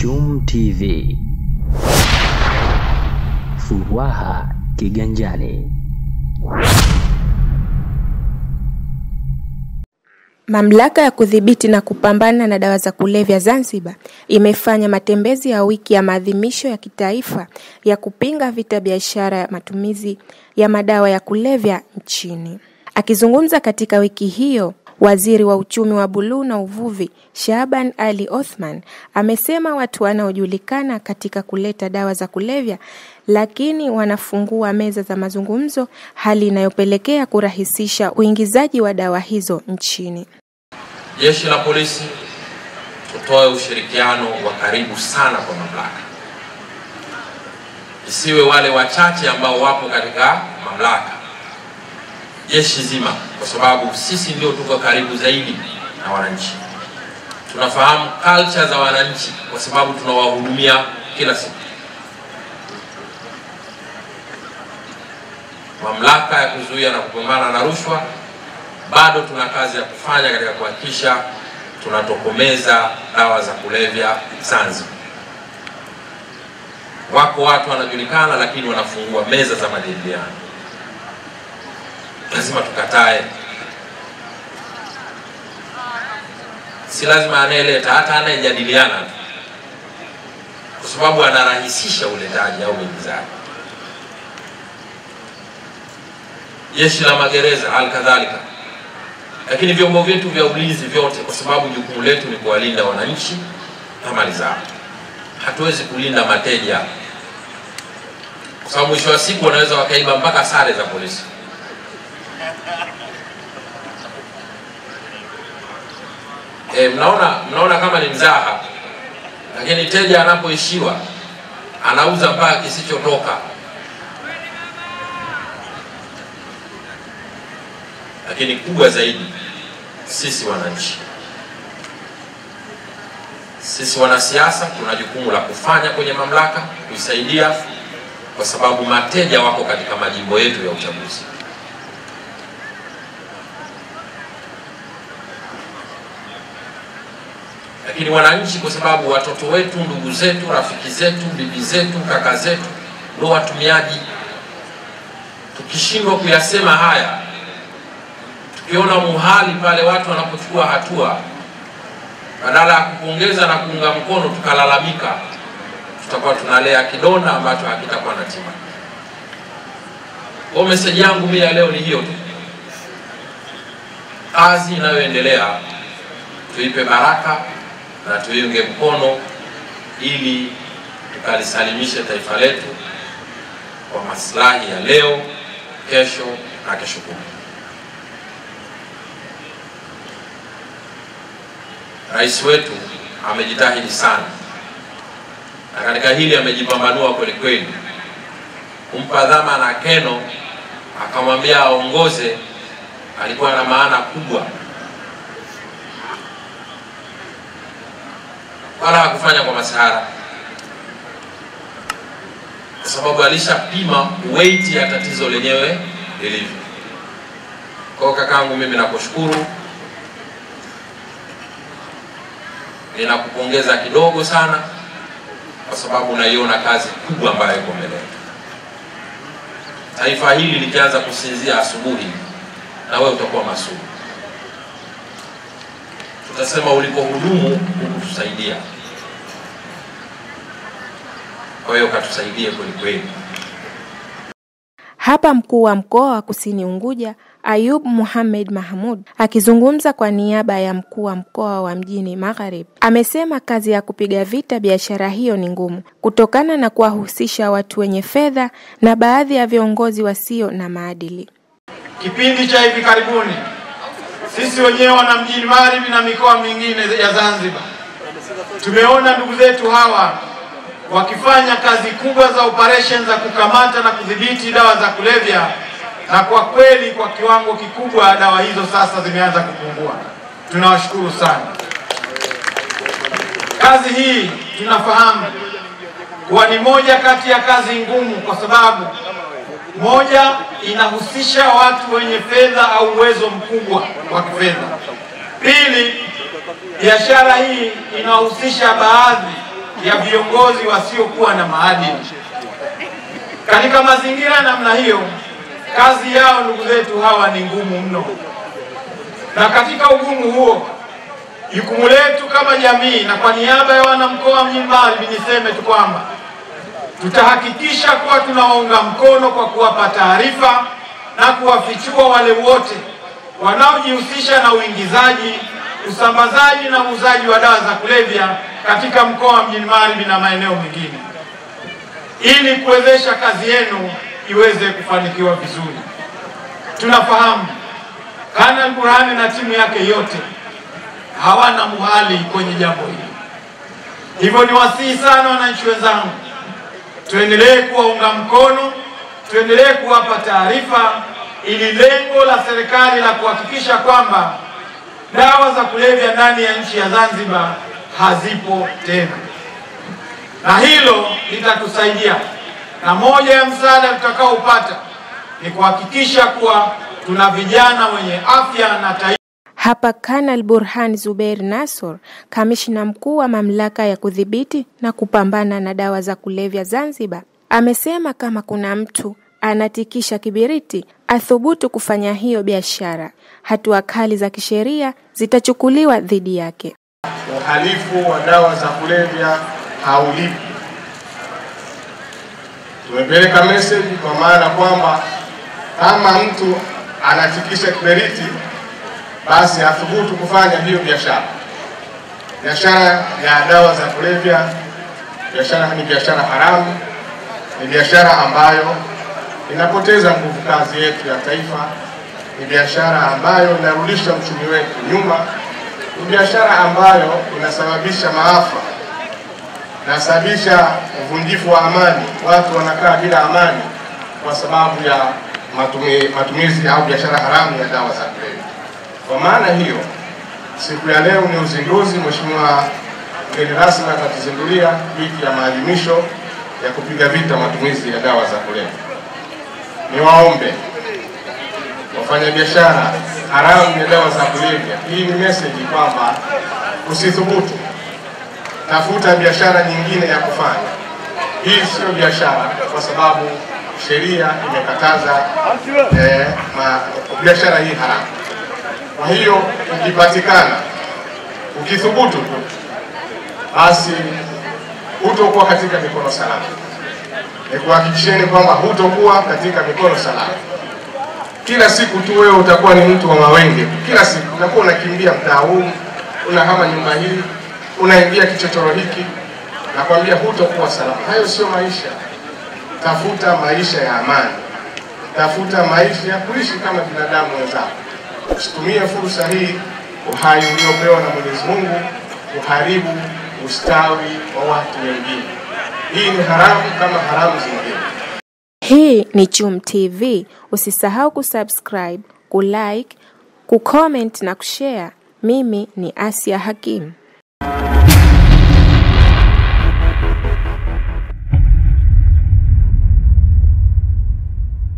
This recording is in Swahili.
Chum TV. Furaha kiganjani. Mamlaka ya kudhibiti na kupambana na dawa za kulevya Zanzibar imefanya matembezi ya wiki ya maadhimisho ya kitaifa ya kupinga vita biashara ya matumizi ya madawa ya kulevya nchini. Akizungumza katika wiki hiyo, Waziri wa Uchumi wa Buluu na Uvuvi, Shaban Ali Othman, amesema watu wanaojulikana katika kuleta dawa za kulevya lakini wanafungua meza za mazungumzo, hali inayopelekea kurahisisha uingizaji wa dawa hizo nchini. Jeshi la polisi tutoe ushirikiano wa karibu sana kwa mamlaka. Isiwe wale wachache ambao wapo katika mamlaka, jeshi zima, kwa sababu sisi ndio tuko karibu zaidi na wananchi. Tunafahamu culture za wananchi kwa sababu tunawahudumia kila siku. Mamlaka ya kuzuia na kupambana na rushwa, bado tuna kazi ya kufanya katika kuhakikisha tunatokomeza dawa za kulevya Zanzibar. Wako watu wanajulikana lakini wanafungua meza za majadiliano. Lazima tukatae. Si lazima anayeleta, hata anayejadiliana, kwa sababu anarahisisha uletaji au uingizaji. Jeshi la magereza halikadhalika, lakini vyombo vyetu vya ulinzi vyote, kwa sababu jukumu letu ni kuwalinda wananchi na mali zao. Hatuwezi kulinda mateja, kwa sababu mwisho wa siku wanaweza wakaiba mpaka sare za polisi. Mnaona kama ni mzaha, lakini teja anapoishiwa anauza mpaka kisichotoka. Lakini kubwa zaidi, sisi wananchi, sisi wanasiasa tuna jukumu la kufanya kwenye mamlaka, kuisaidia, kwa sababu mateja wako katika majimbo yetu ya uchaguzi. Lakini wananchi, kwa sababu watoto wetu, ndugu zetu, rafiki zetu, bibi zetu, kaka zetu ndio watumiaji. Tukishindwa kuyasema haya, tukiona muhali pale watu wanapochukua hatua, badala ya kupongeza na kuunga mkono tukalalamika, tutakuwa tunalea kidonda ambacho hakitakuwa na tiba. Kwa message yangu mimi leo ni hiyo tu. Kazi inayoendelea tuipe baraka na tuiunge mkono ili tukalisalimishe taifa letu kwa maslahi ya leo, kesho na kesho kutwa. Rais wetu amejitahidi sana, na katika hili amejipambanua kweli kweli. Kumpa dhamana na keno, akamwambia aongoze, alikuwa na maana kubwa. Wala hakufanya kwa masahara, kwa sababu alishapima weight ya tatizo lenyewe lilivyo. Kwa kakangu, mimi nakushukuru, ninakupongeza kidogo sana, kwa sababu unaiona kazi kubwa ambayo iko mbele. Taifa hili likianza kusinzia asubuhi, na wewe utakuwa masuhu. Tutasema ulipohudumu kutusaidia. Kwa hiyo katusaidie kweli kweli. Hapa mkuu wa mkoa wa Kusini Unguja, Ayub Muhammad Mahmud, akizungumza kwa niaba ya mkuu wa mkoa wa Mjini Magharibi, amesema kazi ya kupiga vita biashara hiyo ni ngumu kutokana na kuwahusisha watu wenye fedha na baadhi ya viongozi wasio na maadili. Kipindi cha hivi karibuni, sisi wenyewe wana Mjini Magharibi na mikoa mingine ya Zanzibar, tumeona ndugu zetu hawa wakifanya kazi kubwa za operation za kukamata na kudhibiti dawa za kulevya, na kwa kweli kwa kiwango kikubwa dawa hizo sasa zimeanza kupungua. Tunawashukuru sana. Kazi hii tunafahamu kuwa ni moja kati ya kazi ngumu, kwa sababu moja, inahusisha watu wenye fedha au uwezo mkubwa wa kifedha. Pili, biashara hii inahusisha baadhi ya viongozi wasiokuwa na maadili. Katika mazingira namna hiyo, kazi yao ndugu zetu hawa ni ngumu mno, na katika ugumu huo, jukumu letu kama jamii na kwa niaba ya wanamkoa Mjini Magharibi niseme tu kwamba tutahakikisha kuwa tunawaunga mkono kwa kuwapa taarifa na kuwafichua wale wote wanaojihusisha na uingizaji, usambazaji na uuzaji wa dawa za kulevya katika mkoa wa Mjini Magharibi na maeneo mengine, ili kuwezesha kazi yenu iweze kufanikiwa vizuri. Tunafahamu Kanali Burhani na timu yake yote hawana muhali kwenye jambo hili. Hivyo ni wasihi sana wananchi wenzangu, tuendelee kuwaunga mkono, tuendelee kuwapa taarifa, ili lengo la serikali la kuhakikisha kwamba dawa za kulevya ndani ya nchi ya Zanzibar hazipo tena. Na hilo litatusaidia, na moja ya msaada tutakaopata ni kuhakikisha kuwa tuna vijana wenye afya na taifa. Hapa Kanali Burhan Zubeir Nassor, kamishna mkuu wa mamlaka ya kudhibiti na kupambana na dawa za kulevya Zanzibar, amesema kama kuna mtu anatikisha kibiriti athubutu kufanya hiyo biashara, hatua kali za kisheria zitachukuliwa dhidi yake. Uhalifu wa dawa za kulevya haulipi. Tumepeleka message kwa maana kwamba kama mtu anatikisha kibiriti, basi athubutu kufanya hiyo biashara. Biashara ya dawa za kulevya, biashara ni biashara haramu, ni biashara ambayo inapoteza nguvu kazi yetu ya taifa, ni biashara ambayo inarudisha uchumi wetu nyuma, ni biashara ambayo inasababisha maafa, inasababisha uvunjifu wa amani. Watu wanakaa bila amani kwa sababu ya matumizi au biashara haramu ya dawa za kulevya. Kwa maana hiyo, siku ya leo ni uzinduzi. Mheshimiwa mgeni rasmi atatuzindulia wiki ya maadhimisho ya kupiga vita matumizi ya dawa za kulevya. Niwaombe wafanyabiashara haramu ya dawa za kulevya, hii ni message kwamba usithubutu, tafuta biashara nyingine ya kufanya. Hii sio biashara, kwa sababu sheria imekataza biashara hii haramu. Kwa hiyo ukipatikana, ukithubutu tu, basi hutokuwa katika mikono salama. Nikuhakikisheni kwamba hutokuwa katika mikono salama. Kila siku tu wewe utakuwa ni mtu wa mawenge. Kila siku unakuwa unakimbia mtaa huu, unahama nyumba hii, unaingia kichochoro hiki, na kwambia hutokuwa salama. Hayo sio maisha. Tafuta maisha ya amani. Tafuta maisha ya kuishi kama binadamu wenzako. Usitumie fursa hii, uhai uliopewa na Mwenyezi Mungu, kuharibu ustawi wa watu wengine. Hii ni haramu kama haramu zingine. Hii ni Chum TV. Usisahau kusubscribe, kulike, kucomment na kushare. Mimi ni Asia Hakim.